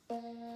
Thank you.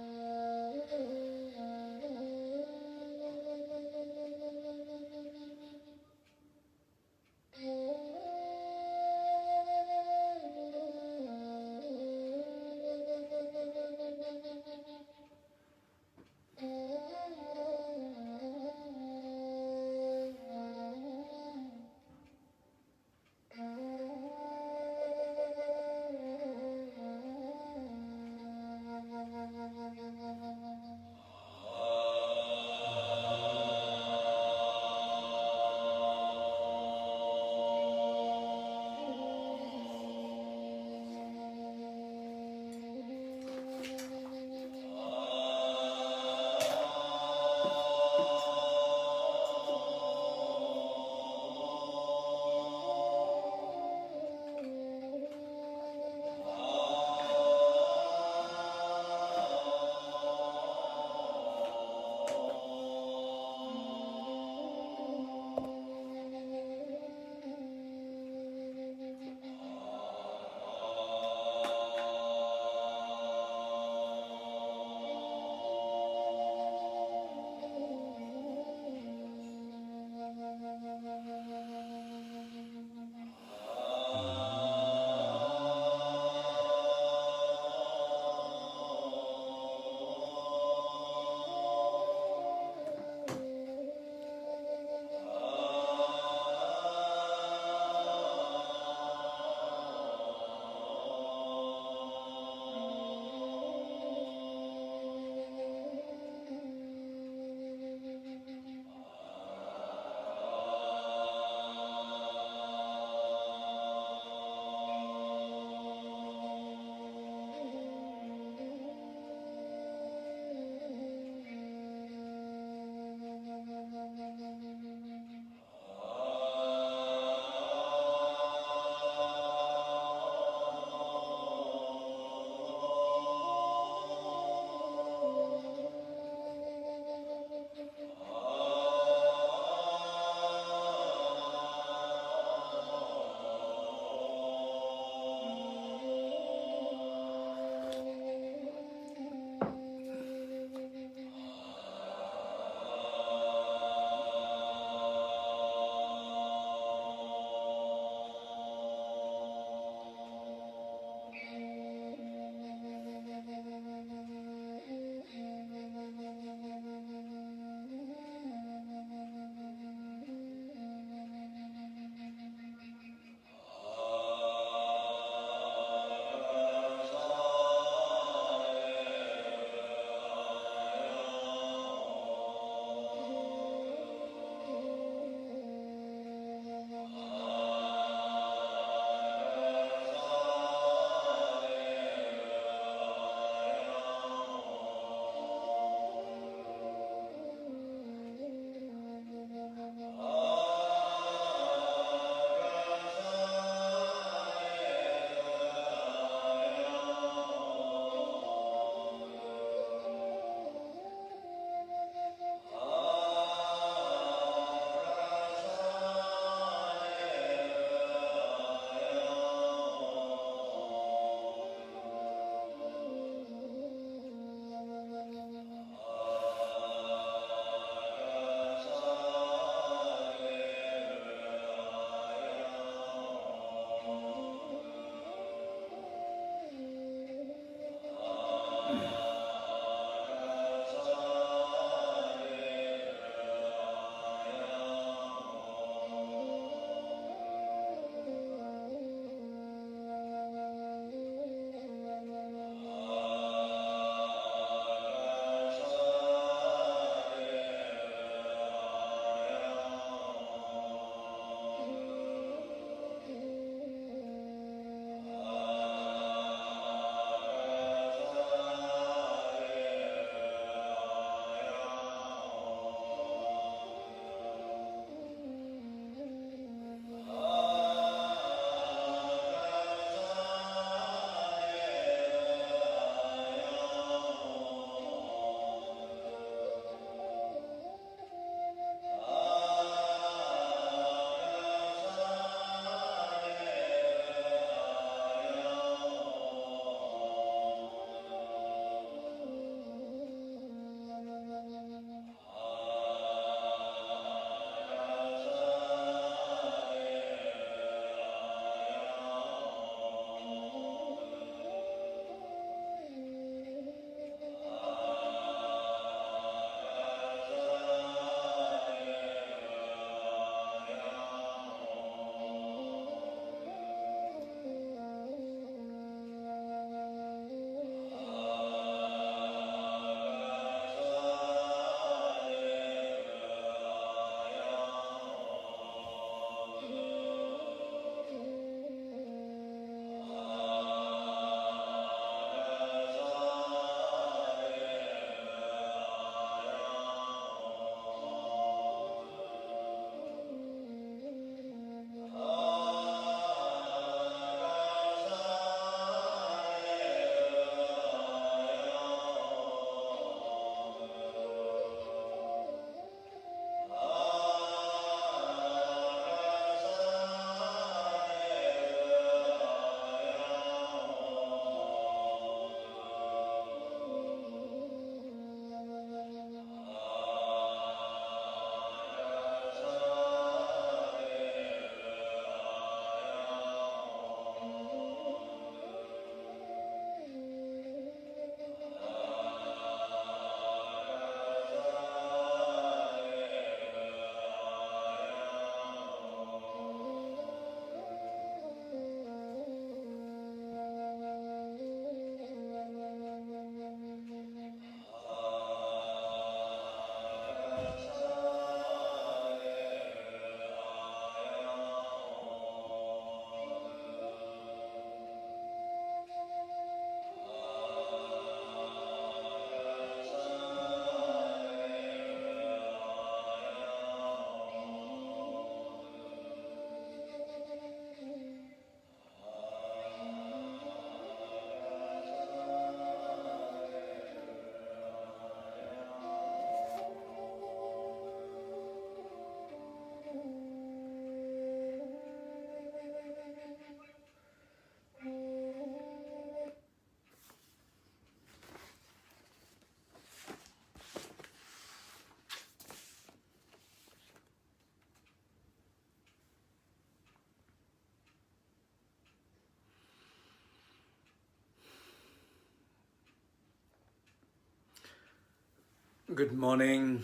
Good morning,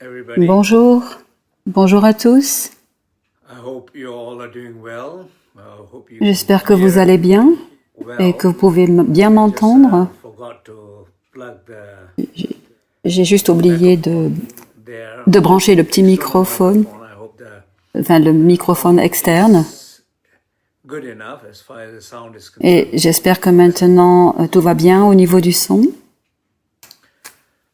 everybody. Bonjour à tous. I hope you all are doing well. Hope you J'espère que can vous hear allez bien well. et que vous pouvez bien m'entendre. Forgot to plug J'ai juste oublié de there. brancher le petit microphone, I hope the le microphone externe. good enough as far as the sound is concerned. Et j'espère que maintenant tout va bien au niveau du son.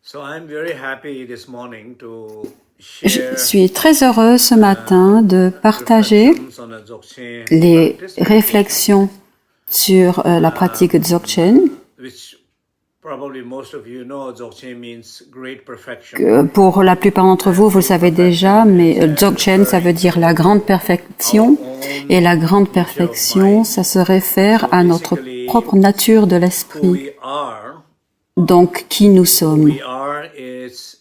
So I'm very happy this morning to Je share suis très heureux ce matin de partager reflections on the Dzogchen les practice, réflexions sur la pratique Dzogchen. which probably most of you know. Dzogchen means great perfection. Pour la plupart d'entre vous, vous le savez déjà, mais Dzogchen, ça veut dire la grande perfection. Et la grande perfection, ça se réfère à notre propre nature de Who l'esprit. we are, Donc, qui nous sommes. we are is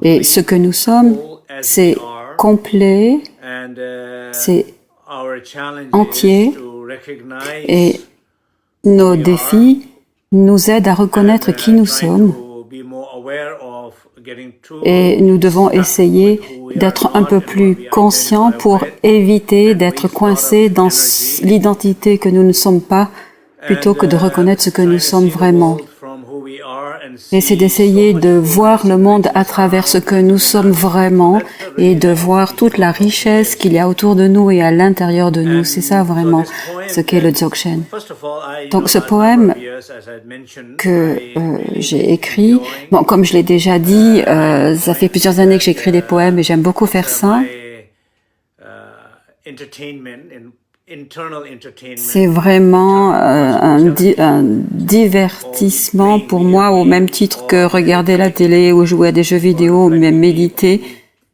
Et complete ce que nous sommes, as c'est we are, complet, and c'est our challenge entier, is to recognize et nos défis nous aident à reconnaître qui nous trying sommes. to be more aware of getting too Et nous devons stuck essayer with who we d'être are un not peu and what plus we conscients identify pour with, éviter and d'être waste a lot coincés of dans energy, l'identité que nous ne sommes pas, plutôt que de reconnaître ce que nous trying to sommes see the vraiment. world from who we are and Et c'est see d'essayer so much de fullness voir le and monde à richness travers ce around que us. nous sommes vraiment That's the et really de voir toute la richesse qu'il y a autour de nous et à l'intérieur de nous. C'est ça vraiment ce qu'est le Dzogchen. First of all, Donc ce last poème number of years, as I mentioned, que I really j'ai écrit, enjoying, bon, comme je l'ai déjà dit, ça fait plusieurs années que j'écris des poèmes et j'aime beaucoup faire ça. my internal entertainment. C'est vraiment un divertissement pour moi, au même titre que regarder la télé ou jouer à des jeux vidéo, ou même méditer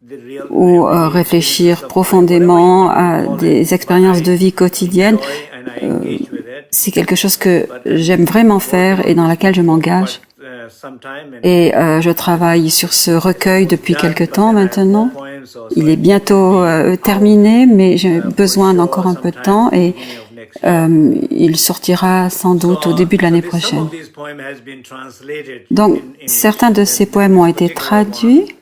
The real ou réfléchir profondément à des expériences de vie quotidiennes. joy, and I engage with it. C'est quelque chose que j'aime vraiment faire et dans laquelle je m'engage. Sometime and Et je travaille sur ce recueil depuis quelque temps maintenant. poems, so Il est bientôt terminé, mais j'ai besoin d'encore un peu de temps et il sortira sans doute au début de l'année some prochaine. of these poems has been translated Donc, in English. certains de ces poèmes ont été traduits.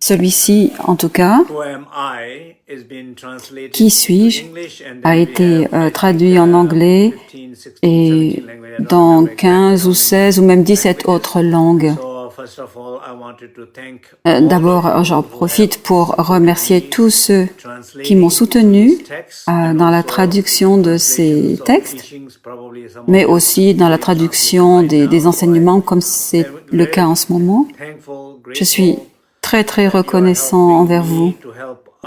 Celui-ci, en tout cas, Poem I has been translated Qui suis-je, into English, and a then we été have, traduit en anglais 15, 16, 17 et languages. I don't dans remember 15 ou 16 ou même 17 autres langues. So first of all, I wanted to thank D'abord, j'en profite pour remercier tous ceux qui m'ont soutenu dans la traduction de ces textes, mais aussi dans la traduction des enseignements, comme c'est le cas en ce moment. Je suis très très reconnaissant envers vous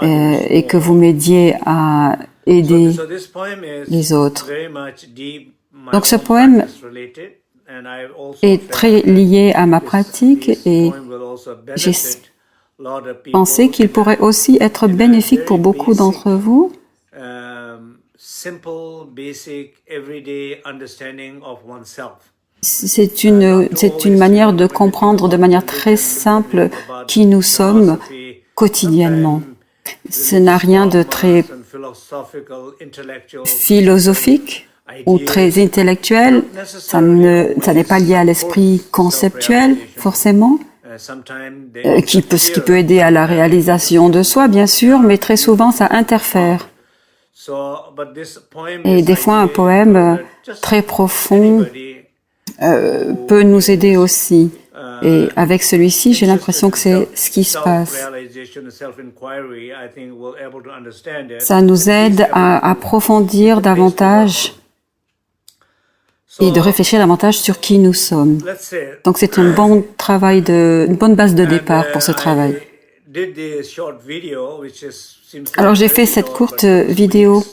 et que vous m'aidiez à aider les autres. Donc ce poème est très lié à ma pratique et j'ai pensé qu'il pourrait aussi être bénéfique pour beaucoup d'entre vous. Simple, basic, everyday understanding of oneself. C'est une manière de comprendre de manière très simple qui nous sommes quotidiennement. Ce n'a rien de très philosophique ou très intellectuel. Ça n'est pas lié à l'esprit conceptuel, forcément, ce qui peut aider à la réalisation de soi, bien sûr, mais très souvent, ça interfère. Et des fois, un poème très profond peut nous aider aussi. Et avec celui-ci, j'ai l'impression que c'est ce qui se passe. Ça nous aide à approfondir davantage et de réfléchir davantage sur qui nous sommes. Donc c'est un bon travail, une bonne base de départ pour ce travail. Alors j'ai fait cette courte vidéo.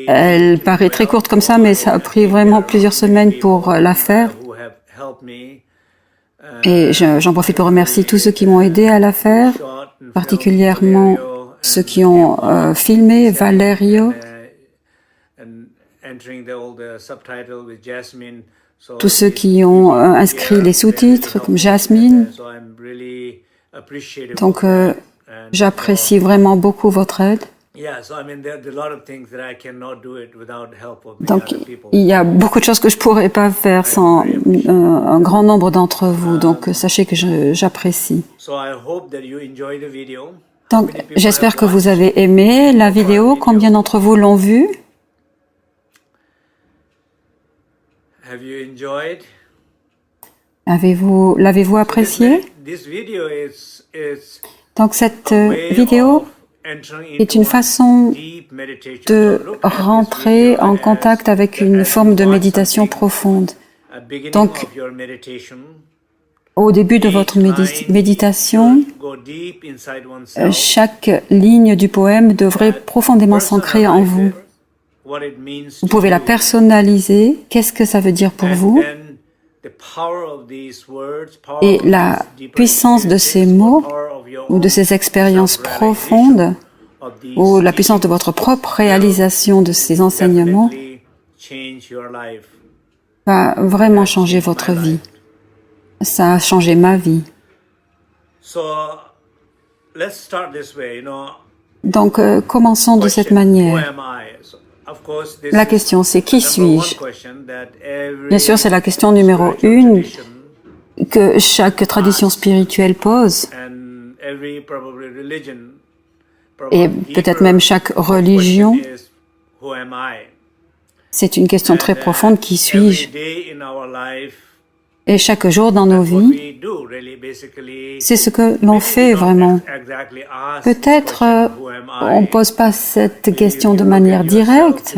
Elle paraît très courte comme ça, mais ça a pris vraiment plusieurs semaines pour la faire. Et j'en profite pour remercier tous ceux qui m'ont aidé à la faire, particulièrement ceux qui ont filmé, Valerio, tous ceux qui ont inscrit les sous-titres, comme Jasmine. Donc j'apprécie vraiment beaucoup votre aide. Donc, il y a beaucoup de choses que je pourrais pas faire sans un grand nombre d'entre vous. Donc, sachez que j'apprécie. Donc, j'espère que vous avez aimé la vidéo. Combien d'entre vous l'ont vue? L'avez-vous apprécié? Donc, cette vidéo est une façon de rentrer en contact avec une forme de méditation profonde. Donc, au début de votre méditation, chaque ligne du poème devrait profondément s'ancrer en vous. Vous pouvez la personnaliser. Qu'est-ce que ça veut dire pour vous? Et la puissance de ces mots ou de ces expériences profondes ou la puissance de votre propre réalisation de ces enseignements va vraiment changer votre vie. Ça a changé ma vie. Donc, commençons de cette manière. La question, c'est qui suis-je? Bien sûr, c'est la question numéro 1 que chaque tradition spirituelle pose. Et peut-être même chaque religion. C'est une question très profonde, qui suis-je? Et chaque jour dans nos vies, c'est ce que l'on fait vraiment. Peut-être on ne pose pas cette question de manière directe.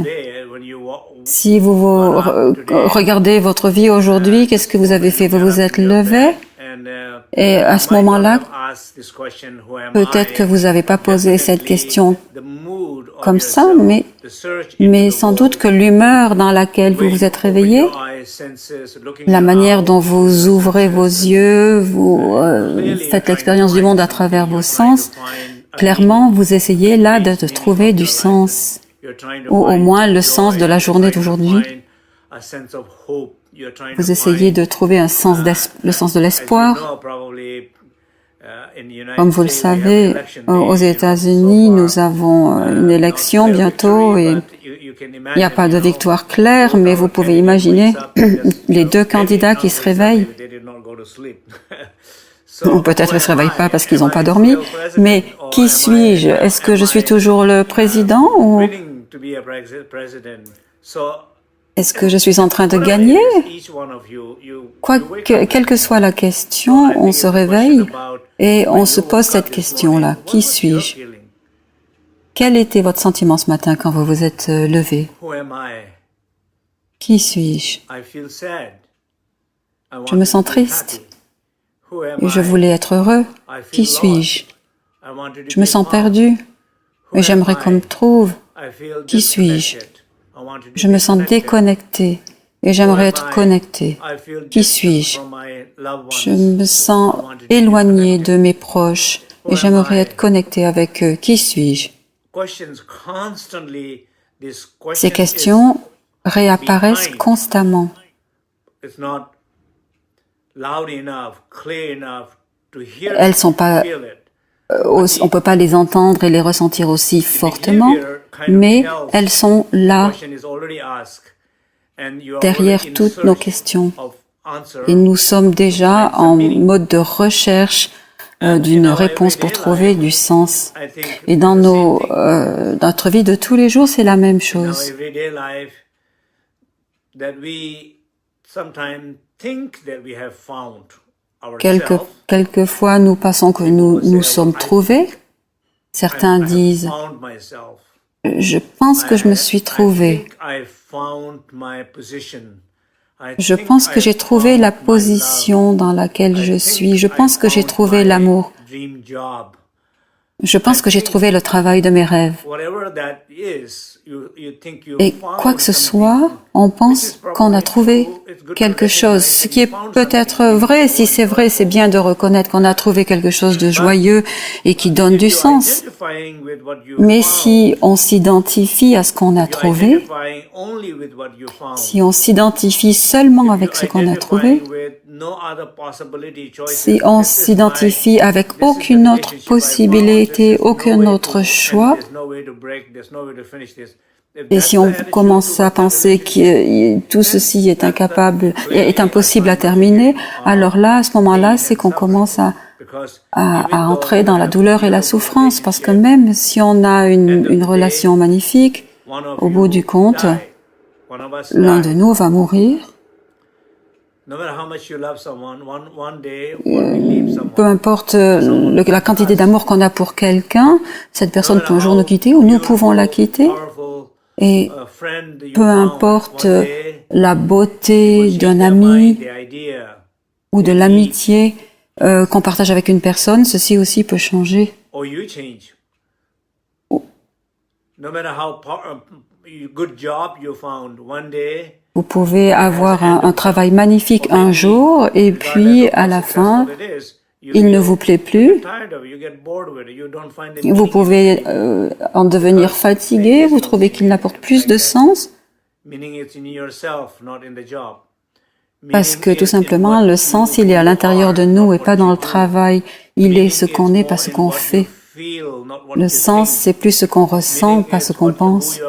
Si vous regardez votre vie aujourd'hui, qu'est-ce que vous avez fait? Vous vous êtes levé et à ce moment-là, peut-être que vous n'avez pas posé cette question comme ça, mais sans doute que l'humeur dans laquelle vous vous êtes réveillé, la manière dont vous ouvrez vos yeux, vous faites l'expérience du monde à travers vos sens, clairement, vous essayez là de trouver du sens, ou au moins le sens de la journée d'aujourd'hui. Vous essayez de trouver le sens de l'espoir. Comme vous le savez, aux États-Unis, nous avons une élection bientôt et il n'y a pas de victoire claire, mais vous pouvez imaginer les deux candidats qui se réveillent. Ou peut-être ils ne se réveillent pas parce qu'ils n'ont pas dormi. Mais qui suis-je? Est-ce que je suis toujours le président ou est-ce que je suis en train de gagner? Quelle que soit la question, on se réveille et on se pose cette question-là. Qui suis-je? Quel était votre sentiment ce matin quand vous vous êtes levé? Qui suis-je? Je me sens triste. Et je voulais être heureux. Qui suis-je? Je me sens perdu. Et j'aimerais qu'on me trouve. Qui suis-je? Je me sens déconnecté. Et j'aimerais être connecté. Qui suis-je? Je me sens éloigné de mes proches. Et j'aimerais être connecté avec eux. Qui suis-je? Ces questions réapparaissent constamment. Elles sont pas, on peut pas les entendre et les ressentir aussi fortement, mais elles sont là, derrière toutes nos questions. Et nous sommes déjà en mode de recherche d'une réponse pour trouver du sens. Et dans notre vie de tous les jours, c'est la même chose. Quelquefois, nous pensons que nous sommes trouvés. Certains disent, je pense que je me suis trouvé. Je pense que j'ai trouvé la position dans laquelle je suis. Je pense que j'ai trouvé l'amour. Je pense que j'ai trouvé le travail de mes rêves. Et quoi que ce soit, on pense qu'on a trouvé quelque chose. Ce qui est peut-être vrai, si c'est vrai, c'est bien de reconnaître qu'on a trouvé quelque chose de joyeux et qui donne du sens. Mais si on s'identifie à ce qu'on a trouvé, si on s'identifie seulement avec ce qu'on a trouvé, Si on s'identifie avec aucune autre possibilité, aucun autre choix, et si on commence à penser que tout ceci est est impossible à terminer, alors là, à ce moment-là, c'est qu'on commence à entrer dans la douleur et la souffrance, parce que même si on a une relation magnifique, au bout du compte, l'un de nous va mourir. Peu importe la quantité d'amour qu'on a pour quelqu'un, cette personne peut un jour nous quitter ou nous pouvons la quitter. Et peu importe la beauté d'un ami ou de l'amitié qu'on partage avec une personne, ceci aussi peut changer. Vous pouvez avoir un travail magnifique un jour et puis à la fin, il ne vous plaît plus. Vous pouvez en devenir fatigué, vous trouvez qu'il n'apporte plus de sens. Parce que tout simplement, le sens, il est à l'intérieur de nous et pas dans le travail. Il est ce qu'on est, pas ce qu'on fait. Le sens, c'est plus ce qu'on ressent, pas ce qu'on pense.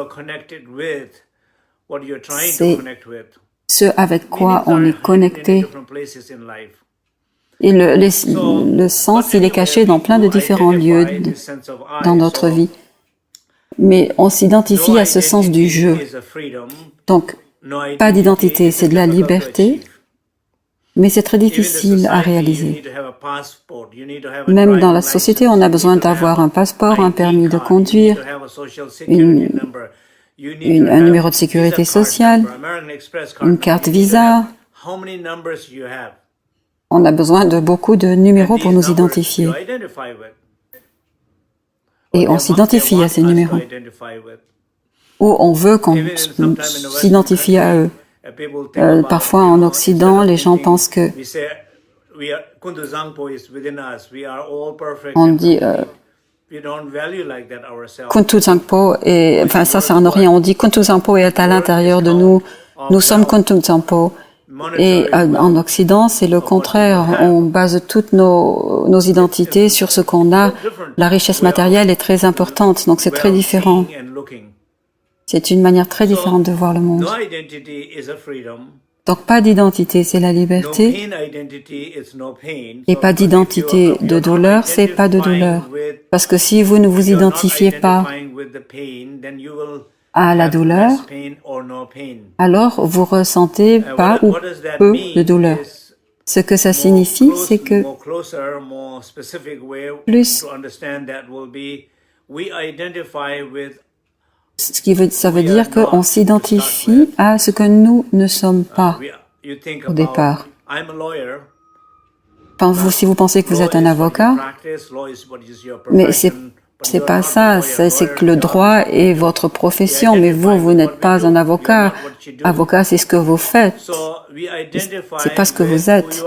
C'est ce avec quoi on est connecté. Et le sens, il est caché dans plein de différents lieux dans notre vie. Mais on s'identifie à ce sens du jeu. Donc, pas d'identité, c'est de la liberté, mais c'est très difficile à réaliser. Même dans la société, on a besoin d'avoir un passeport, un permis de conduire, un numéro de sécurité sociale, une carte Visa. On a besoin de beaucoup de numéros pour nous identifier. Et on s'identifie à ces numéros. Ou on veut qu'on s'identifie à eux. Parfois, en Occident, les gens pensent que on dit Kuntu Zangpo est, enfin ça c'est en Orient, on dit Kuntu Zangpo est à l'intérieur de nous, nous sommes Kuntu Zangpo. Et en Occident, c'est le contraire. On base toutes nos identités sur ce qu'on a. La richesse matérielle est très importante, donc c'est très différent. C'est une manière très différente de voir le monde. Donc pas d'identité, c'est la liberté. Et pas d'identité de douleur, c'est pas de douleur. Parce que si vous ne vous identifiez pas à la douleur, alors vous ressentez pas ou peu de douleur. Ce que ça signifie, c'est que plus, ça veut dire qu'on s'identifie à ce que nous ne sommes pas au départ. Si vous pensez que vous êtes un avocat, mais c'est pas ça, c'est que le droit est votre profession, mais vous n'êtes pas un avocat. Avocat, c'est ce que vous faites. C'est pas ce que vous êtes.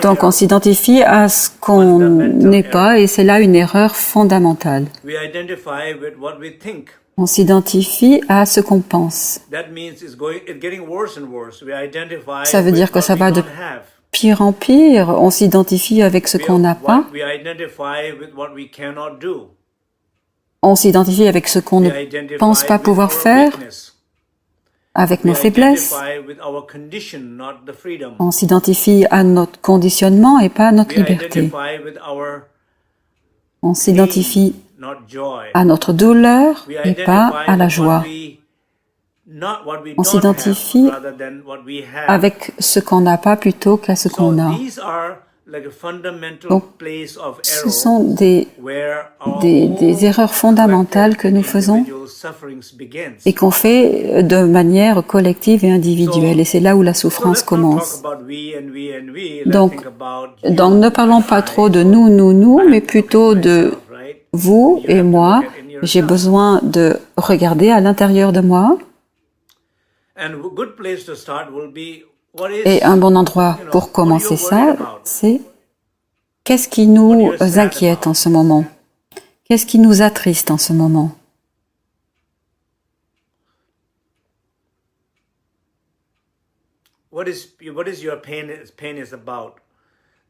Donc, on s'identifie à ce qu'on n'est pas, et c'est là une erreur fondamentale. On s'identifie à ce qu'on pense. Ça veut dire que ça va de pire en pire, on s'identifie avec ce qu'on n'a pas. On s'identifie avec ce qu'on ne pense pas pouvoir faire, avec nos faiblesses. On s'identifie à notre conditionnement et pas à notre liberté. On s'identifie à notre douleur et pas à la joie. On s'identifie avec ce qu'on n'a pas plutôt qu'à ce qu'on a. Donc, ce sont des erreurs fondamentales que nous faisons et qu'on fait de manière collective et individuelle. Et c'est là où la souffrance commence. Donc, ne parlons pas trop de nous, mais plutôt de vous et moi. J'ai besoin de regarder à l'intérieur de moi. Et un bon endroit pour commencer ça, c'est qu'est-ce qui nous inquiète en ce moment? Qu'est-ce qui nous attriste en ce moment? what is your pain is about?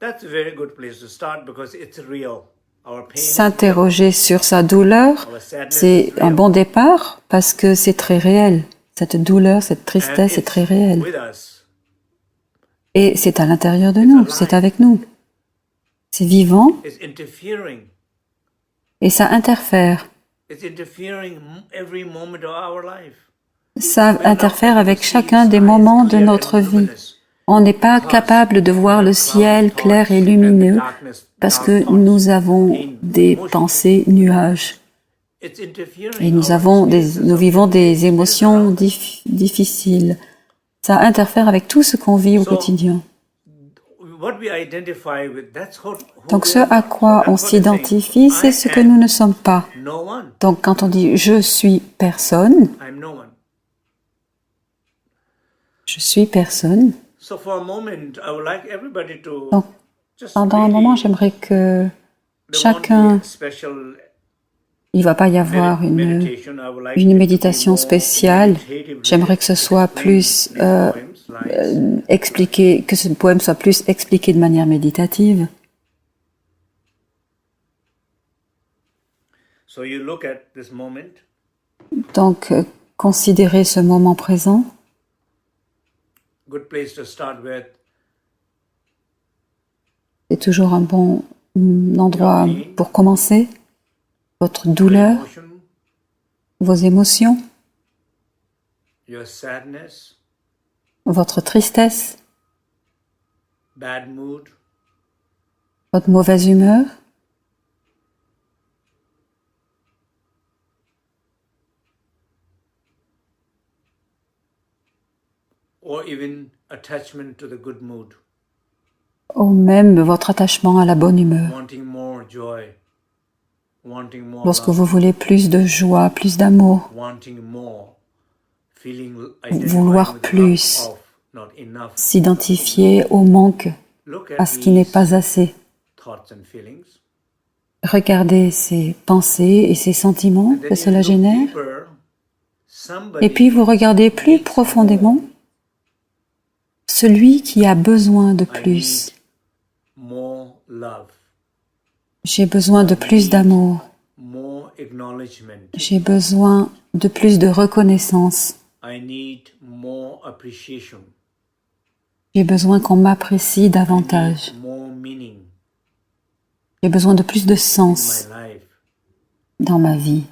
That's a very good place to start because it's real. Our pain is S'interroger sur sa douleur, c'est un bon départ parce que c'est très réel. Cette douleur, cette tristesse est très réelle. with us. Et c'est à l'intérieur de nous, c'est avec nous. C'est vivant It's interfering. et ça interfère. It's interfering every moment of our life. Ça interfère avec chacun des moments de notre vie. On n'est pas capable de voir le ciel clair et lumineux parce que nous avons des pensées nuages. It's interfering. Et nous vivons des émotions difficiles. Ça interfère avec tout ce qu'on vit au quotidien. What we identify with, that's who Donc we ce are. à quoi on That's what it's saying. s'identifie, c'est ce que nous ne sommes pas. No one. Donc quand on dit je suis personne, I'm no one. je suis personne. So for a moment, I would like everybody to Donc just pendant un really, moment, j'aimerais que there won't be chacun, a special il va pas y avoir meditation. I would like une it to be méditation more spéciale. meditative, J'aimerais que ce soit plus poems, lines. expliqué, que ce poème soit plus expliqué de manière méditative. So you look at this moment. Donc considérez ce moment présent. Good place to start with. C'est toujours un bon endroit pour commencer. Votre douleur, Emotion, vos émotions, your sadness, votre tristesse, bad mood, votre mauvaise humeur, or even attachment to the good mood, ou même votre attachement à la bonne humeur. wanting more joy, wanting more Lorsque love, vous voulez plus de joie, plus d'amour, wanting more, feeling vouloir identifying with plus. lack of, not enough. s'identifier au manque, Look à at ce qui n'est these pas assez. thoughts and feelings. Regardez ces pensées et ces sentiments Then que you cela look génère. deeper, somebody Et puis vous regardez plus needs profondément more. celui qui a besoin de I plus. need more love, J'ai besoin de plus d'amour. more acknowledgement. J'ai besoin de plus de reconnaissance. I need more appreciation. J'ai besoin qu'on m'apprécie I need davantage. more meaning J'ai besoin de plus de in sens my life. dans ma vie.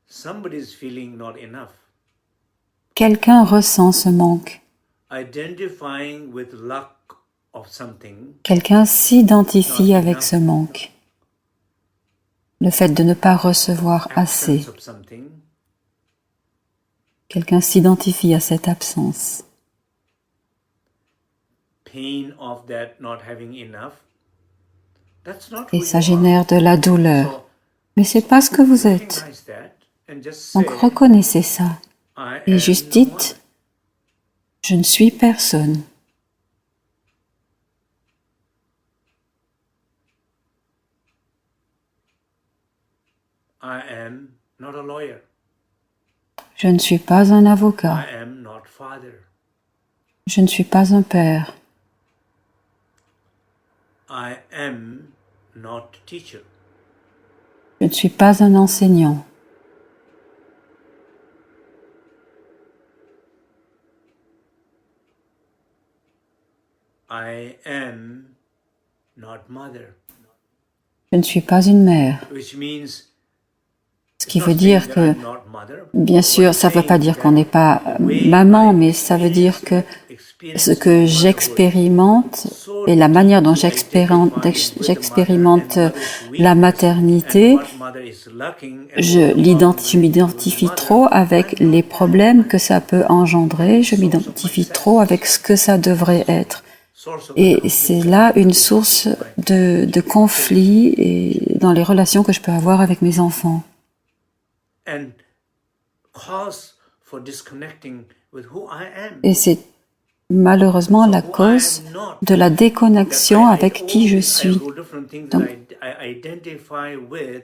Somebody's feeling not enough. Quelqu'un ressent ce manque. Identifying with lack of something, Quelqu'un s'identifie avec ce manque. Le fait de ne pas recevoir assez. absence of something, Quelqu'un s'identifie à cette absence. pain of that not having enough. That's not who Et you ça are. génère de la douleur. So Mais c'est pas ce que vous êtes. recognize that and just say, Donc reconnaissez ça. I Et am juste no one. dites, je ne suis personne. I am not a lawyer. Je ne suis pas un avocat. I am not father. Je ne suis pas un père. I am not teacher. Je ne suis pas un enseignant. I am not mother. Je ne suis pas une mère. Which means, Ce qui veut dire que, I'm not mother. bien sûr, ça ne veut pas dire qu'on n'est pas maman, mais ça veut dire que ce que j'expérimente et la manière dont j'expérimente la maternité, je m'identifie trop avec les problèmes que ça peut engendrer, je m'identifie trop avec ce que ça devrait être. Et c'est là une source de conflit et dans les relations que je peux avoir avec mes enfants. And cause for disconnecting with who I am. Et c'est malheureusement la cause de la déconnexion avec qui je suis. Donc, I identify with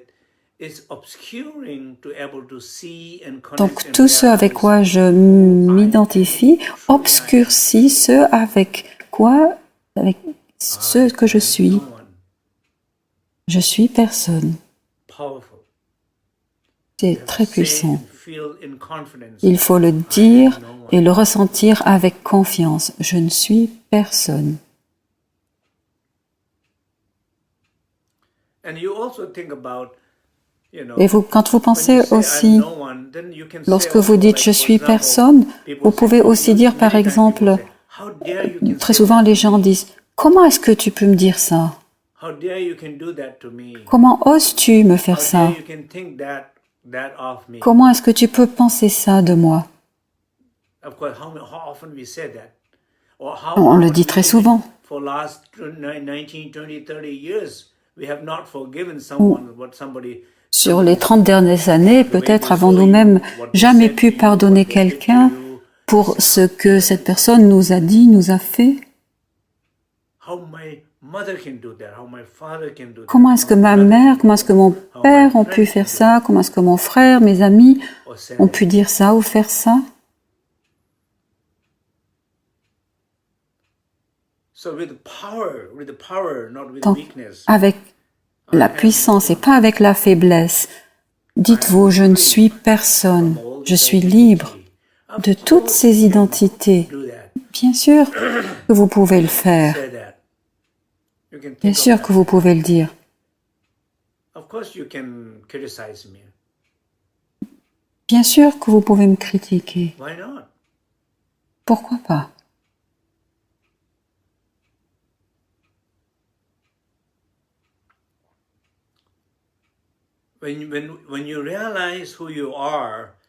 Donc tout ce avec quoi je m'identifie obscurcit ce avec ce que je suis. Je suis personne. C'est très puissant. Il faut le dire et le ressentir avec confiance. Je ne suis personne. Et quand vous pensez aussi, lorsque vous dites « je suis personne », vous pouvez aussi dire par exemple, très souvent les gens disent « comment est-ce que tu peux me dire ça ? Comment oses-tu me faire ça ? Comment est-ce que tu peux penser ça de moi ?» On le dit très souvent. Sur les 30 dernières années, peut-être avons-nous même jamais pu pardonner quelqu'un pour ce que cette personne nous a dit, nous a fait. Comment est-ce que ma mère, comment est-ce que mon père ont pu faire ça? Comment est-ce que mon frère, mes amis ont pu dire ça ou faire ça? Donc, avec la puissance et pas avec la faiblesse, dites-vous, je ne suis personne, je suis libre de toutes ces identités. Bien sûr que vous pouvez le faire. Bien sûr que vous pouvez le dire. Bien sûr que vous pouvez me critiquer. Pourquoi pas?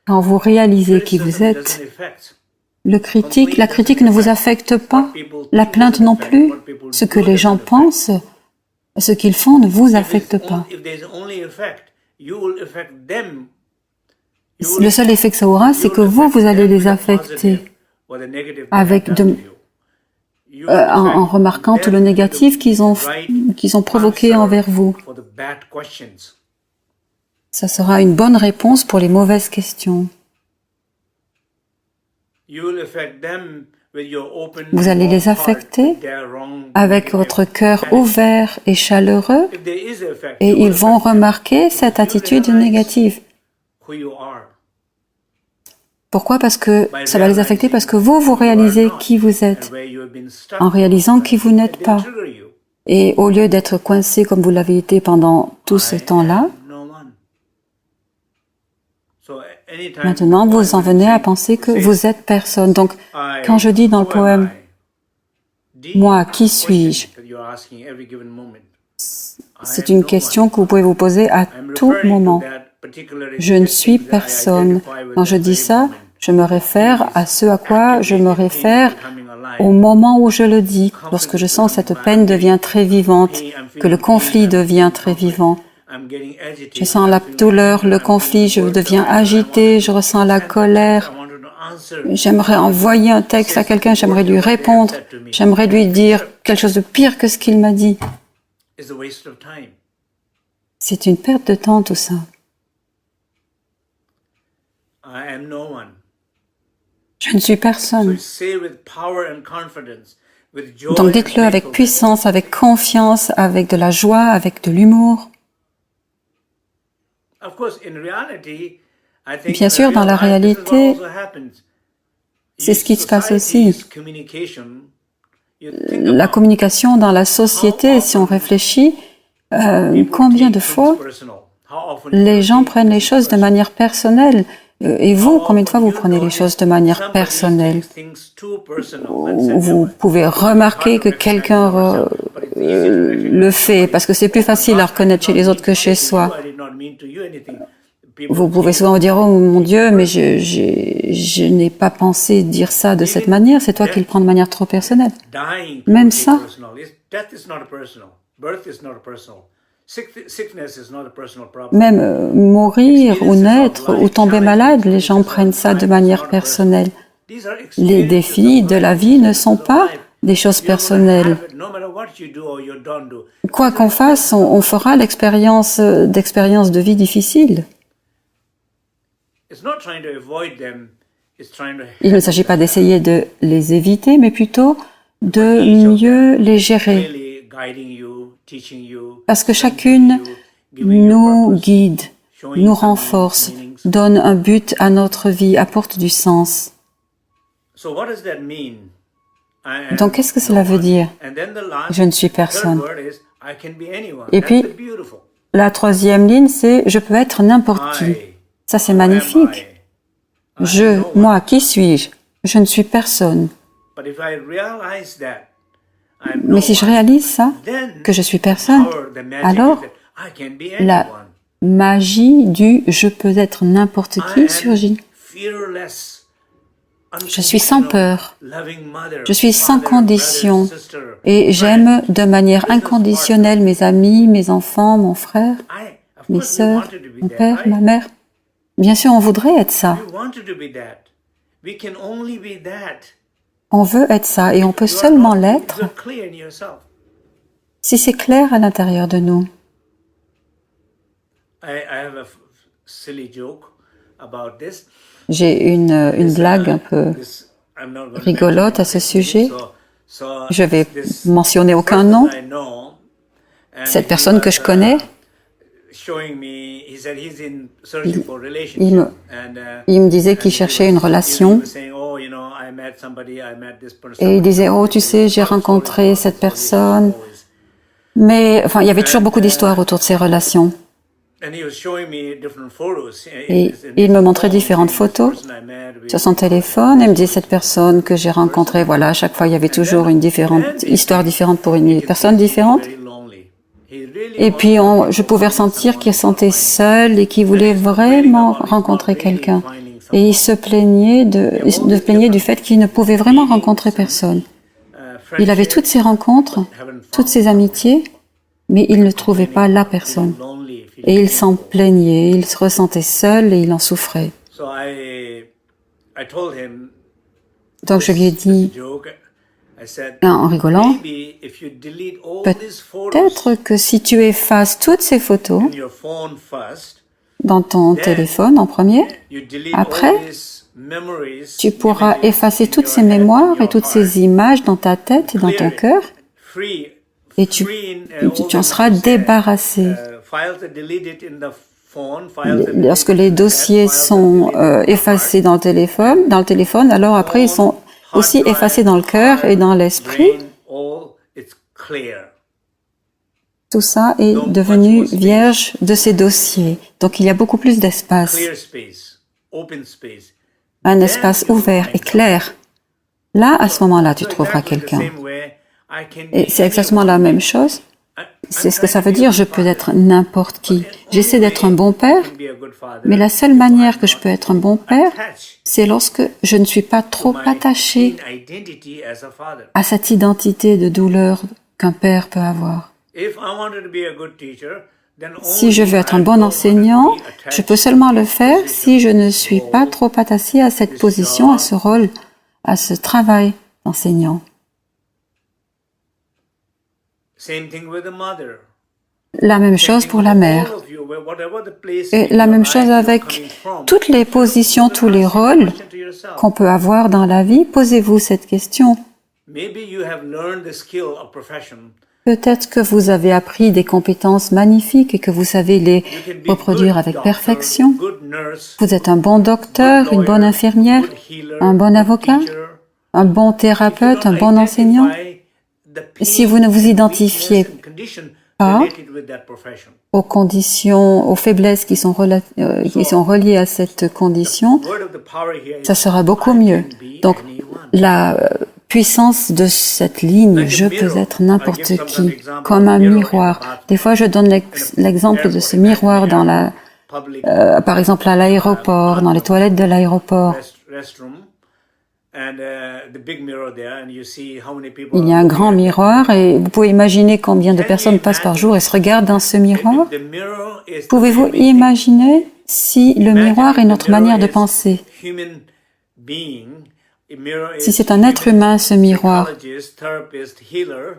Quand vous réalisez qui vous êtes, la critique ne vous affecte pas, la plainte non plus, ce que les gens pensent, ce qu'ils font ne vous affecte pas. Le seul effet que ça aura, c'est que vous allez les affecter en remarquant tout le négatif qu'ils ont provoqué envers vous. Ça sera une bonne réponse pour les mauvaises questions. Vous allez les affecter avec votre cœur ouvert et chaleureux et ils vont remarquer cette attitude négative. Pourquoi? Parce que ça va les affecter parce que vous réalisez qui vous êtes en réalisant qui vous n'êtes pas. Et au lieu d'être coincé comme vous l'avez été pendant tout ce temps-là, maintenant, vous en venez à penser que vous êtes personne. Donc, quand je dis dans le poème, « Moi, qui suis-je » c'est une question que vous pouvez vous poser à tout moment. Je ne suis personne. Quand je dis ça, je me réfère à ce à quoi je me réfère au moment où je le dis, lorsque je sens que cette peine devient très vivante, que le conflit devient très vivant. Je sens la douleur, le conflit, je deviens agité, je ressens la colère. J'aimerais envoyer un texte à quelqu'un, j'aimerais lui répondre, j'aimerais lui dire quelque chose de pire que ce qu'il m'a dit. C'est une perte de temps, tout ça. Je ne suis personne. Donc dites-le avec puissance, avec confiance, avec de la joie, avec de l'humour. Bien sûr, dans la réalité, c'est ce qui se passe aussi. La communication dans la société, si on réfléchit, combien de fois les gens prennent les choses de manière personnelle. Et vous, combien de fois vous prenez les choses de manière personnelle? Vous pouvez remarquer que quelqu'un le fait, parce que c'est plus facile à reconnaître chez les autres que chez soi. Vous pouvez souvent vous dire « Oh mon Dieu, mais je n'ai pas pensé dire ça de cette manière, c'est toi qui le prends de manière trop personnelle. » Même ça. Même mourir ou naître ou tomber malade, les gens prennent ça de manière personnelle. Les défis de la vie ne sont pas des choses personnelles. Quoi qu'on fasse, on fera l'expérience de vie difficile. Il ne s'agit pas d'essayer de les éviter, mais plutôt de mieux les gérer. Parce que chacune nous guide, nous renforce, donne un but à notre vie, apporte du sens. Donc, qu'est-ce que cela veut dire? Je ne suis personne. Et puis, la troisième ligne, c'est « je peux être n'importe qui ». Ça, c'est magnifique. Moi, qui suis-je? Je ne suis personne. Mais si je réalise ça, que je suis personne, alors la magie du « je peux être n'importe qui » surgit. Je suis sans peur, je suis sans condition et j'aime de manière inconditionnelle mes amis, mes enfants, mon frère, mes sœurs, mon père, ma mère. Bien sûr, on voudrait être ça. On veut être ça et on peut seulement l'être si c'est clair à l'intérieur de nous. J'ai une blague un peu rigolote à ce sujet. Je vais mentionner aucun nom. Cette personne que je connais, il me disait qu'il cherchait une relation. Et il disait, oh, tu sais, j'ai rencontré cette personne. Mais, enfin, il y avait toujours beaucoup d'histoires autour de ces relations. Et il me montrait différentes photos sur son téléphone et me disait, cette personne que j'ai rencontrée, voilà, à chaque fois, il y avait toujours une histoire différente pour une personne différente. Et puis, je pouvais ressentir qu'il se sentait seul et qu'il voulait vraiment rencontrer quelqu'un. Et il se plaignait du fait qu'il ne pouvait vraiment rencontrer personne. Il avait toutes ses rencontres, toutes ses amitiés, mais il ne trouvait pas la personne. Et il s'en plaignait, il se ressentait seul et il en souffrait. Donc je lui ai dit, en rigolant, peut-être que si tu effaces toutes ces photos dans ton téléphone en premier, après, tu pourras effacer toutes ces mémoires et toutes ces images dans ta tête et dans ton cœur, et tu en seras débarrassé. Lorsque les dossiers sont effacés dans le téléphone, alors après ils sont aussi effacés dans le cœur et dans l'esprit. Tout ça est devenu vierge de ces dossiers. Donc il y a beaucoup plus d'espace. Un espace ouvert et clair. Là, à ce moment-là, tu trouveras quelqu'un. Et c'est exactement la même chose. C'est ce que ça veut dire, je peux être n'importe qui. J'essaie d'être un bon père, mais la seule manière que je peux être un bon père, c'est lorsque je ne suis pas trop attaché à cette identité de douleur qu'un père peut avoir. Si je veux être un bon enseignant, je peux seulement le faire si je ne suis pas trop attaché à cette position, à ce rôle, à ce travail d'enseignant. La même chose pour la mère. Et la même chose avec toutes les positions, tous les rôles qu'on peut avoir dans la vie. Posez-vous cette question. Peut-être que vous avez appris des compétences magnifiques et que vous savez les reproduire avec perfection. Vous êtes un bon docteur, une bonne infirmière, un bon avocat, un bon thérapeute, un bon enseignant. Si vous ne vous identifiez pas aux conditions, aux faiblesses qui sont reliées à cette condition, ça sera beaucoup mieux. Donc, la puissance de cette ligne, je peux être n'importe qui, comme un miroir. Des fois, je donne l'exemple de ce miroir par exemple à l'aéroport, dans les toilettes de l'aéroport. Il y a un grand miroir et vous pouvez imaginer combien de personnes passent par jour et se regardent dans ce miroir. Pouvez-vous imaginer si le miroir est notre manière de penser? Si c'est un être humain, ce miroir,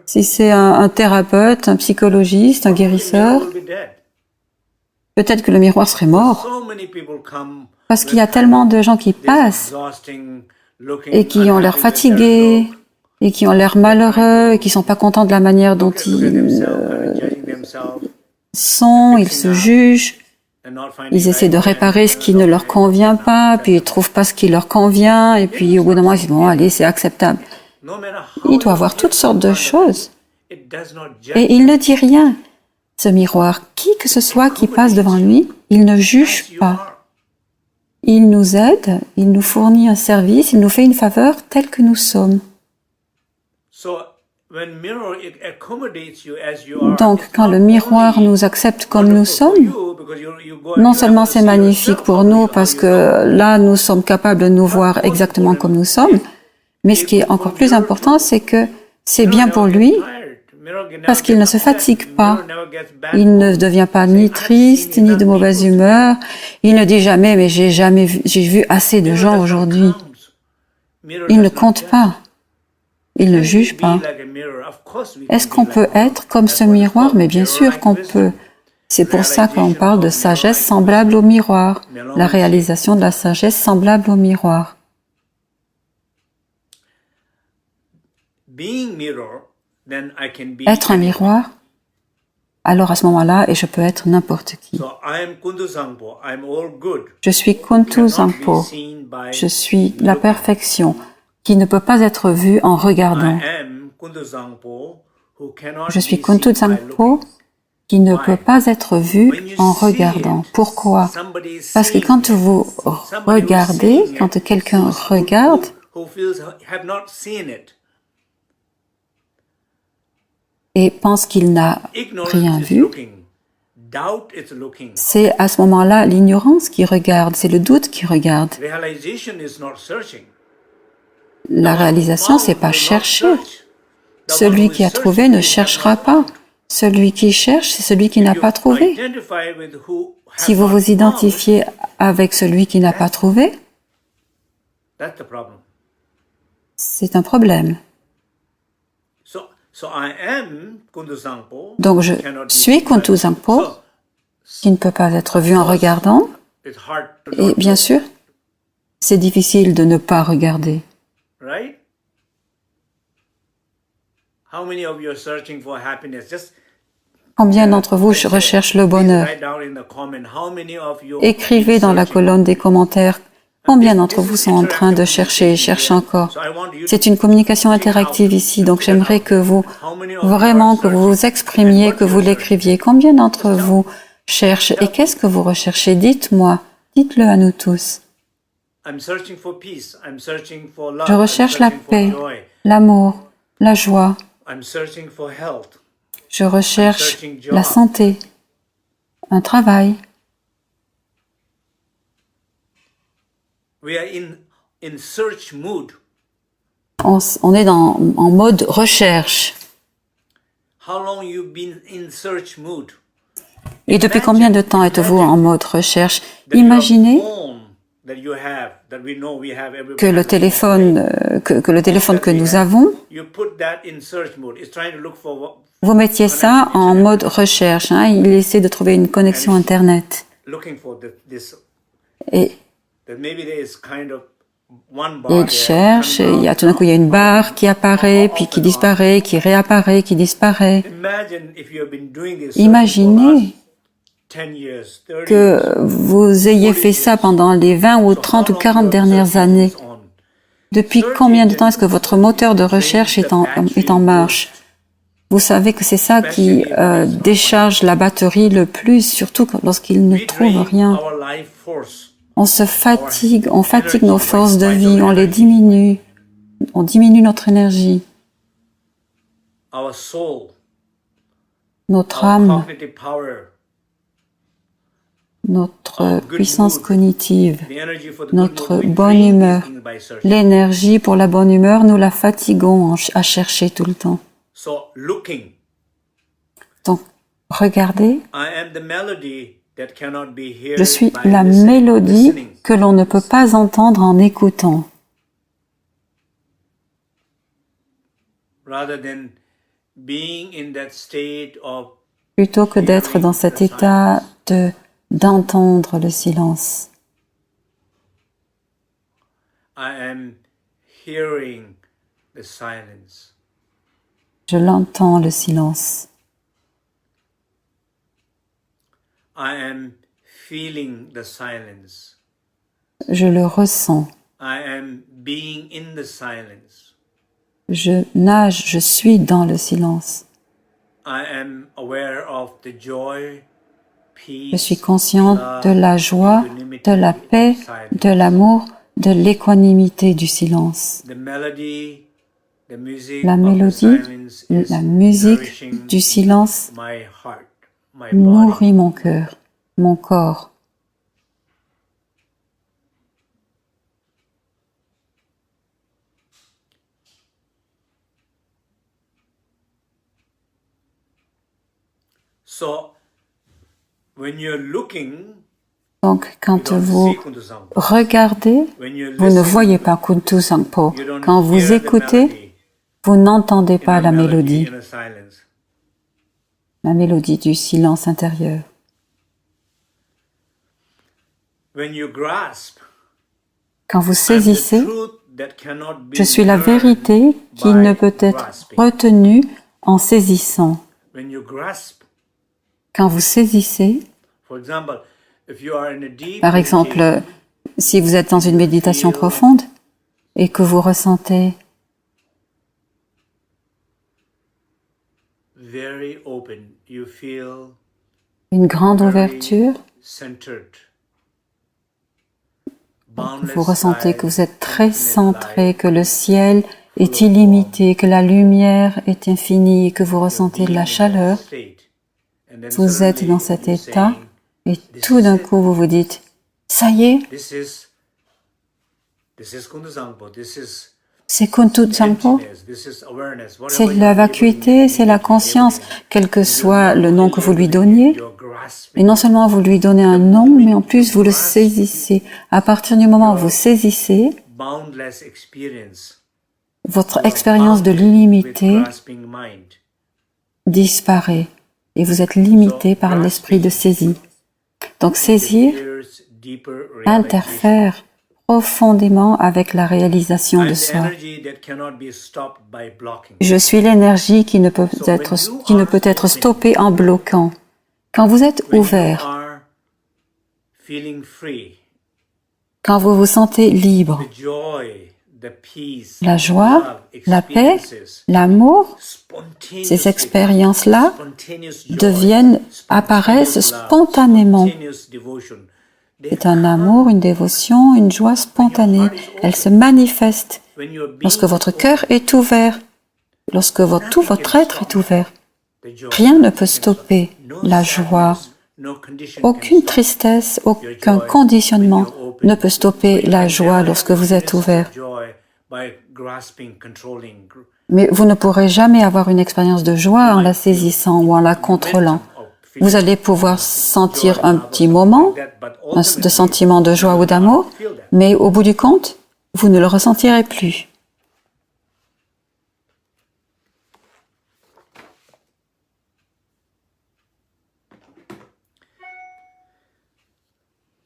si c'est un thérapeute, un psychologiste, un guérisseur, peut-être que le miroir serait mort. Parce qu'il y a tellement de gens qui passent et qui ont l'air fatigués, et qui ont l'air malheureux, et qui ne sont pas contents de la manière dont ils sont, ils se jugent, ils essaient de réparer ce qui ne leur convient pas, puis ils ne trouvent pas ce qui leur convient, et puis au bout d'un moment, ils disent « bon, allez, c'est acceptable ». Il doit avoir toutes sortes de choses. Et il ne dit rien. Ce miroir, qui que ce soit qui passe devant lui, il ne juge pas. Il nous aide, il nous fournit un service, il nous fait une faveur telle que nous sommes. Donc, quand le miroir nous accepte comme nous sommes, non seulement c'est magnifique pour nous parce que là, nous sommes capables de nous voir exactement comme nous sommes, mais ce qui est encore plus important, c'est que c'est bien pour lui parce qu'il ne se fatigue pas. Il ne devient pas ni triste, ni de mauvaise humeur. Il ne dit jamais, mais j'ai vu assez de gens aujourd'hui. Il ne compte pas. Il ne juge pas. Est-ce qu'on peut être comme ce miroir? Mais bien sûr qu'on peut. C'est pour ça qu'on parle de sagesse semblable au miroir, la réalisation de la sagesse semblable au miroir. Être un miroir, alors à ce moment-là, et je peux être n'importe qui. Je suis Kuntu Zangpo. Je suis la perfection qui ne peut pas être vue en regardant. Je suis Kuntu Zangpo qui ne peut pas être vue en regardant. Pourquoi? Parce que quand vous regardez, quand quelqu'un regarde, et pense qu'il n'a rien vu, c'est à ce moment-là l'ignorance qui regarde, c'est le doute qui regarde. La réalisation, c'est pas chercher. Celui qui a trouvé ne cherchera pas. Celui qui cherche, c'est celui qui n'a pas trouvé. Si vous vous identifiez avec celui qui n'a pas trouvé, c'est un problème. Donc je suis Kuntu Zangpo, qui ne peut pas être vu en regardant, et bien sûr, c'est difficile de ne pas regarder. Combien d'entre vous recherchent le bonheur? Écrivez dans la colonne des commentaires combien d'entre vous sont en train de chercher et cherchent encore. C'est une communication interactive ici, donc j'aimerais que vous, vraiment, que vous vous exprimiez, que vous l'écriviez. Combien d'entre vous cherchent et qu'est-ce que vous recherchez? Dites-moi, dites-le à nous tous. Je recherche la paix, l'amour, la joie. Je recherche la santé, un travail. On est en mode recherche. Et depuis combien de temps êtes-vous en mode recherche? Imaginez que le téléphone que nous avons, vous mettiez ça en mode recherche. Il essaie de trouver une connexion Internet. Et il cherche, et tout d'un coup il y a une barre qui apparaît, puis qui disparaît, qui réapparaît, qui disparaît. Imaginez que vous ayez fait ça pendant les 20 ou 30 ou 40 dernières années. Depuis combien de temps est-ce que votre moteur de recherche est en marche? Vous savez que c'est ça qui décharge la batterie le plus, surtout lorsqu'il ne trouve rien. On se fatigue, on fatigue nos forces de vie, on les diminue, on diminue notre énergie. Notre âme, notre puissance cognitive, notre bonne humeur, l'énergie pour la bonne humeur, nous la fatiguons à chercher tout le temps. Donc, regardez, je suis la mélodie que l'on ne peut pas entendre en écoutant. rather than being in that state of plutôt que d'être dans cet état d'entendre le silence. I am hearing the silence. Je l'entends, le silence. I am feeling the silence. Je le ressens. I am being in the silence. Je nage, je suis dans le silence. I am aware of the joy, peace, Je suis conscient love, de la joie, de la paix, de l'amour, de l'équanimité du silence. the melody, the music La of the mélodie, silence is la musique nourishing du silence my heart, my body. nourrit mon cœur, mon corps. So, when you're looking, Donc, quand you don't vous see Kuntu Sangpo. regardez, When you vous ne listen, voyez pas Kuntu Sangpo. you don't Quand vous hear the écoutez, melody, vous n'entendez pas la melody mélodie, in a silence. la mélodie du silence intérieur. When you grasp, Quand vous I'm the saisissez, truth that cannot be je suis la learned vérité qui by ne peut être grasping. retenue en saisissant. When you grasp, Quand vous saisissez, for example, if you are in a deep par exemple, meditation, si vous êtes dans une méditation profonde et que vous ressentez very open, you feel une grande very ouverture, centered. vous ressentez que vous êtes très infinite centré, light, que le ciel est illimité, que la lumière est infinie et que vous ressentez de la chaleur. Vous êtes dans cet état et tout d'un coup vous vous dites, ça y est, This is Kuntu Sangpo, this is c'est Kuntu Sangpo, emptiness, this is awareness, c'est whatever la vacuité, c'est la conscience, quel que soit le nom que vous lui donniez. you're grasping. Et non seulement vous lui donnez un nom, mais en plus vous le saisissez. À partir du moment où vous saisissez, Boundless experience. votre expérience de With l'illimité grasping mind. disparaît et vous êtes limité par l'esprit de saisie. Donc saisir Here's deeper realization. interfère profondément avec la réalisation de I'm the soi. energy that cannot be stopped by blocking. Je suis l'énergie qui ne peut être stoppée en bloquant. Quand vous êtes When you ouvert, are feeling free, quand vous vous sentez libre, the joy, the peace, la joie, love, la paix, experiences, l'amour, spontaneously, ces expériences-là spontaneous joy, deviennent, apparaissent spontaneous love, spontanément. spontaneous devotion. They C'est un amour, une dévotion, une joie spontanée. Elle se manifeste when you're being lorsque votre cœur est ouvert, lorsque tout votre être est ouvert. the joy, Rien ne peut stopper no la sadness, joie. no condition Aucune can stop tristesse, your aucun joy conditionnement when you're open. ne peut stopper la joie Never lorsque vous êtes experience ouvert. joy by grasping, controlling, Mais vous ne pourrez jamais avoir une expérience de joie en la saisissant ou en la contrôlant. Vous allez pouvoir sentir un petit moment de sentiment de joie ou d'amour, mais au bout du compte, vous ne le ressentirez plus.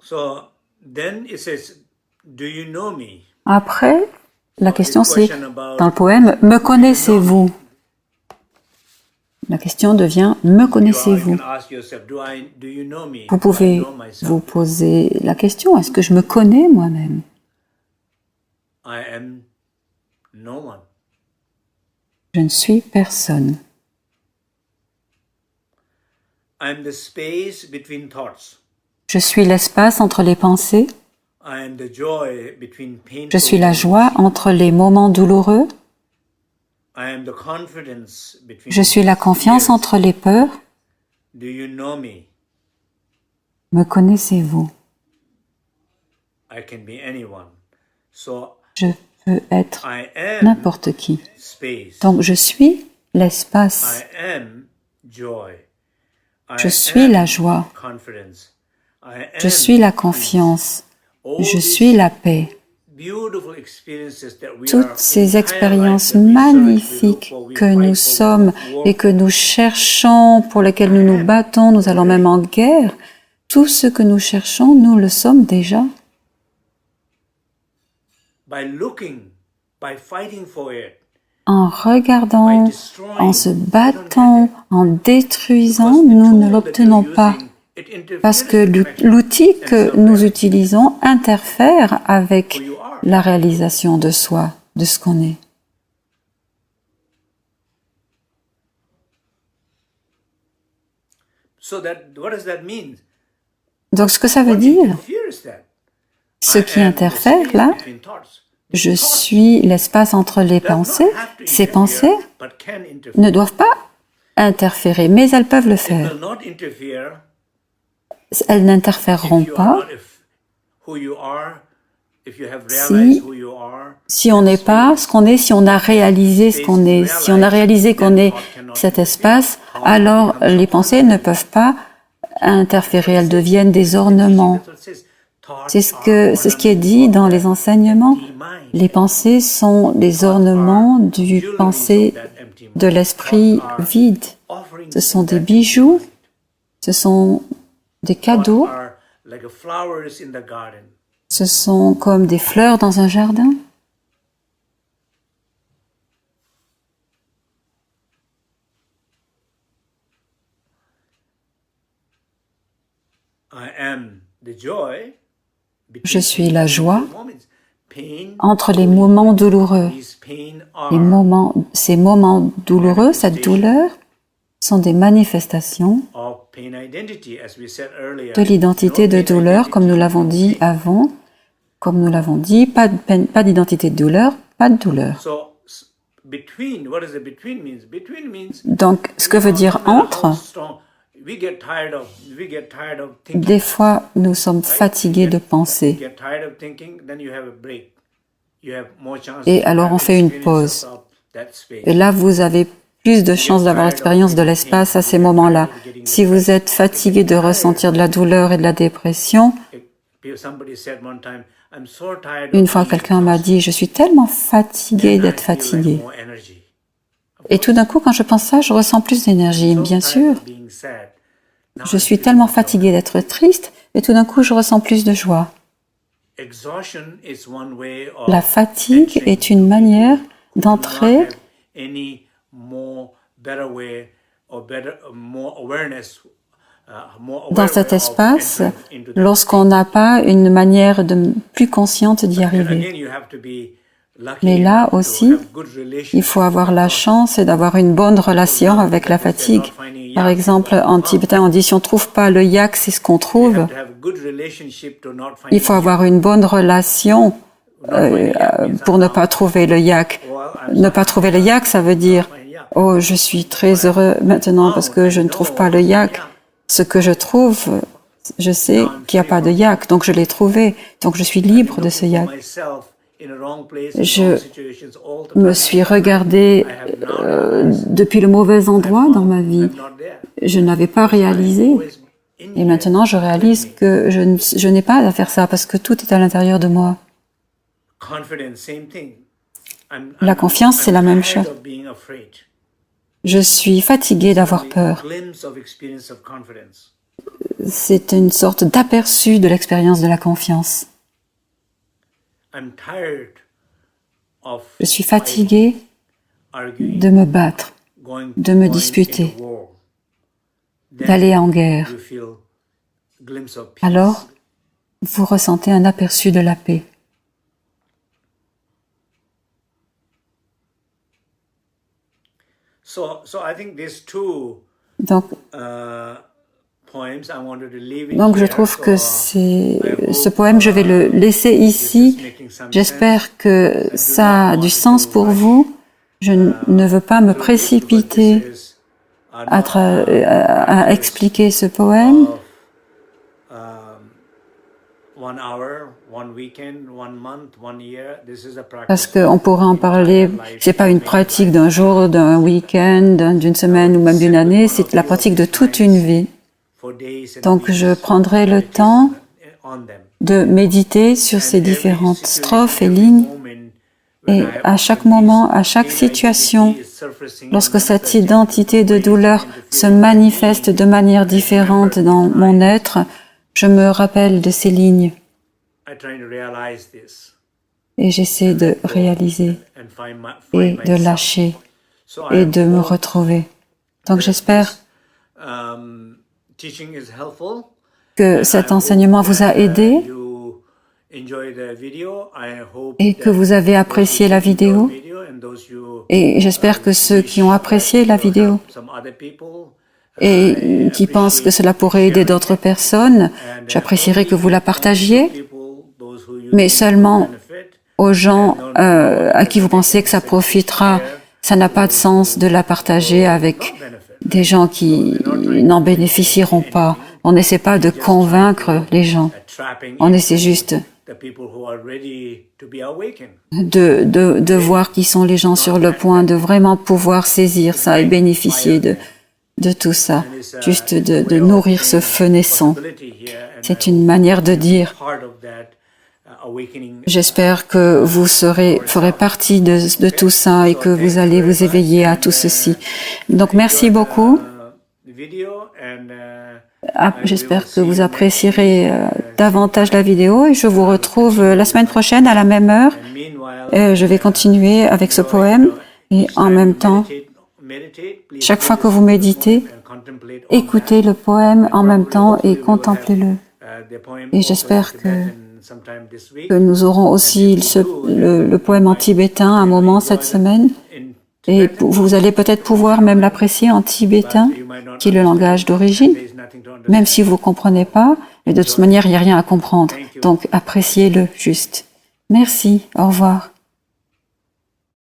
So then it says, do you know me? Après, la question c'est, dans le poème, me connaissez-vous? La question devient, me You connaissez-vous? can ask yourself, do you know me? Vous Do I pouvez know myself? vous poser la question, est-ce que je me connais moi-même? I am no one. Je ne suis personne. I am the space between thoughts. Je suis l'espace entre les pensées. I am the joy between painful Je suis la moments. joie entre les moments douloureux. I am the confidence between Je suis la confiance fears. entre les peurs. Do you know me? Me connaissez-vous? I can be anyone. So Je peux être I am n'importe qui. space. Donc je suis l'espace. I am joy. I Je suis am la joie. confidence. I Je am suis la peace. confiance. All Je these suis la paix. toutes ces expériences magnifiques que nous sommes et que nous cherchons, pour lesquelles nous nous battons, nous allons même en guerre, tout ce que nous cherchons, nous le sommes déjà. En regardant, en se battant, en détruisant, nous ne l'obtenons pas. Parce que l'outil que nous utilisons interfère avec la réalisation de soi, de ce qu'on est. Donc ce que ça veut dire, ce qui interfère là, je suis l'espace entre les pensées. Ces pensées ne doivent pas interférer, mais elles peuvent le faire. Elles n'interféreront pas si on n'est pas ce qu'on est, si on a réalisé ce qu'on est. Si on a réalisé qu'on est cet espace, alors les pensées ne peuvent pas interférer, elles deviennent des ornements. C'est ce qui est dit dans les enseignements. Les pensées sont les ornements du pensée de l'esprit vide. Ce sont des bijoux, ce sont des cadeaux, ce sont comme des fleurs dans un jardin. Je suis la joie entre les moments douloureux. Ces moments douloureux, cette douleur, sont des manifestations de l'identité de douleur, comme nous l'avons dit avant. Comme nous l'avons dit, pas d'identité de douleur, pas de douleur. Donc, ce que veut dire entre, des fois, nous sommes fatigués de penser. Et alors, on fait une pause. Et là, vous avez plus de chances d'avoir l'expérience de l'espace à ces moments-là. Si vous êtes fatigué de ressentir de la douleur et de la dépression, une fois, quelqu'un m'a dit « Je suis tellement fatigué d'être fatigué ». Et tout d'un coup, quand je pense ça, je ressens plus d'énergie, bien sûr. Je suis tellement fatigué d'être triste, et tout d'un coup, je ressens plus de joie. La fatigue est une manière d'entrer dans cet espace lorsqu'on n'a pas une manière plus consciente d'y arriver. Mais là aussi, il faut avoir la chance d'avoir une bonne relation avec la fatigue. Par exemple, en tibétain, on dit si on ne trouve pas le yak, c'est ce qu'on trouve. Il faut avoir une bonne relation pour ne pas trouver le yak. Ne pas trouver le yak, ça veut dire « Oh, je suis très heureux maintenant parce que je ne trouve pas le yak. Ce que je trouve, je sais qu'il n'y a pas de yak, donc je l'ai trouvé. Donc je suis libre de ce yak. » Je me suis regardé depuis le mauvais endroit dans ma vie. Je n'avais pas réalisé. Et maintenant, je réalise que je n'ai pas à faire ça parce que tout est à l'intérieur de moi. La confiance, c'est la même chose. Je suis fatigué d'avoir peur. C'est une sorte d'aperçu de l'expérience de la confiance. Je suis fatigué de me battre, de me disputer, d'aller en guerre. Alors, vous ressentez un aperçu de la paix. Donc je trouve que ce poème, je vais le laisser ici. J'espère que ça a du sens pour vous. Je ne veux pas me précipiter à expliquer ce poème. Parce qu'on pourrait en parler, c'est pas une pratique d'un jour, d'un week-end, d'une semaine ou même d'une année, c'est la pratique de toute une vie. Donc je prendrai le temps de méditer sur ces différentes strophes et lignes. Et à chaque moment, à chaque situation, lorsque cette identité de douleur se manifeste de manière différente dans mon être, je me rappelle de ces lignes. Et j'essaie de réaliser et de lâcher et de me retrouver. Donc j'espère que cet enseignement vous a aidé et que vous avez apprécié la vidéo. Et j'espère que ceux qui ont apprécié la vidéo et qui pensent que cela pourrait aider d'autres personnes, j'apprécierais que vous la partagiez, mais seulement aux gens à qui vous pensez que ça profitera. Ça n'a pas de sens de la partager avec des gens qui n'en bénéficieront pas. On n'essaie pas de convaincre les gens. On essaie juste de voir qui sont les gens sur le point de vraiment pouvoir saisir ça et bénéficier de tout ça. Juste de nourrir ce feu naissant. C'est une manière de dire. J'espère que vous ferez partie de tout ça et que vous allez vous éveiller à tout ceci. Donc, merci beaucoup. J'espère que vous apprécierez davantage la vidéo et je vous retrouve la semaine prochaine à la même heure. Je vais continuer avec ce poème et en même temps, chaque fois que vous méditez, écoutez le poème en même temps et contemplez-le. Et j'espère que nous aurons aussi le poème en tibétain à un moment cette semaine. Et vous allez peut-être pouvoir même l'apprécier en tibétain, qui est le langage d'origine, même si vous ne comprenez pas. Mais de toute manière, il n'y a rien à comprendre. Donc, appréciez-le juste. Merci. Au revoir.